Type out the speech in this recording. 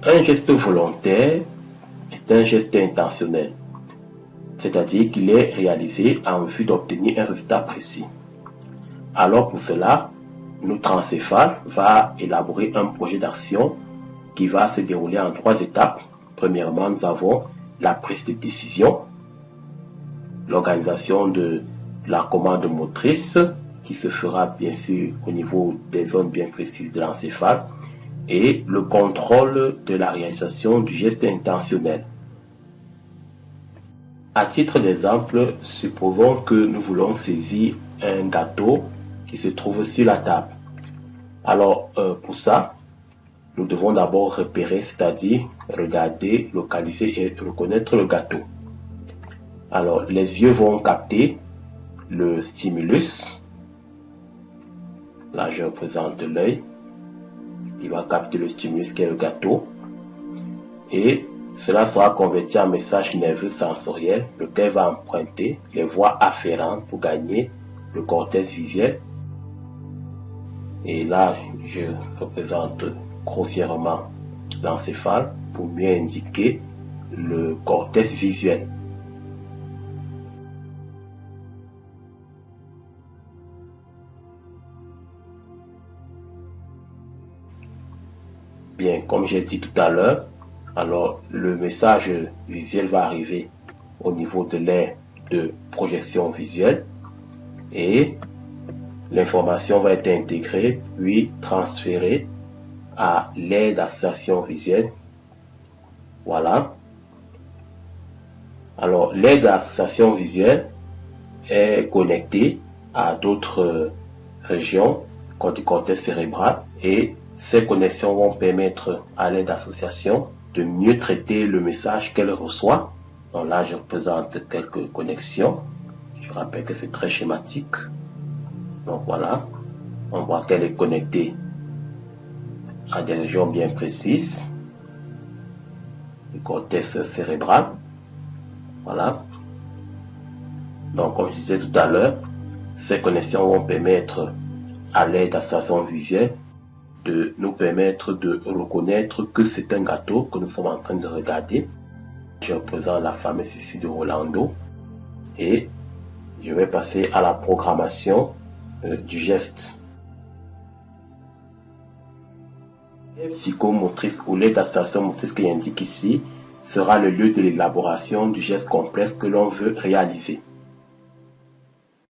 un geste volontaire est un geste intentionnel, c'est-à-dire qu'il est réalisé en vue d'obtenir un résultat précis. Alors pour cela, notre encéphale va élaborer un projet d'action qui va se dérouler en 3 étapes. Premièrement, nous avons la prise de décision, l'organisation de la commande motrice qui se fera bien sûr au niveau des zones bien précises de l'encéphale et le contrôle de la réalisation du geste intentionnel. À titre d'exemple, supposons que nous voulons saisir un gâteau qui se trouve sur la table. Alors pour ça, nous devons d'abord repérer, c'est-à-dire regarder, localiser et reconnaître le gâteau. Alors les yeux vont capter le stimulus. Là je représente l'œil qui va capter le stimulus qui est le gâteau. Et cela sera converti en message nerveux sensoriel, lequel va emprunter les voies afférentes pour gagner le cortex visuel. Et là, je représente grossièrement l'encéphale pour mieux indiquer le cortex visuel. Bien, comme j'ai dit tout à l'heure, alors le message visuel va arriver au niveau de l'aire de projection visuelle et l'information va être intégrée puis transférée à l'aire d'association visuelle. Voilà. Alors l'aire d'association visuelle est connectée à d'autres régions du cortex cérébral et ces connexions vont permettre à l'aire d'association de mieux traiter le message qu'elle reçoit. Donc là, je représente quelques connexions. Je rappelle que c'est très schématique. Donc voilà, on voit qu'elle est connectée à des régions bien précises du cortex cérébral. Voilà. Donc comme je disais tout à l'heure, ces connexions vont permettre à l'aide d'association visuelle de nous permettre de reconnaître que c'est un gâteau que nous sommes en train de regarder. Je représente la fameuse ici de Rolando et je vais passer à la programmation du geste. L'aire psychomotrice ou l'aire d'association motrice qui indique ici sera le lieu de l'élaboration du geste complexe que l'on veut réaliser.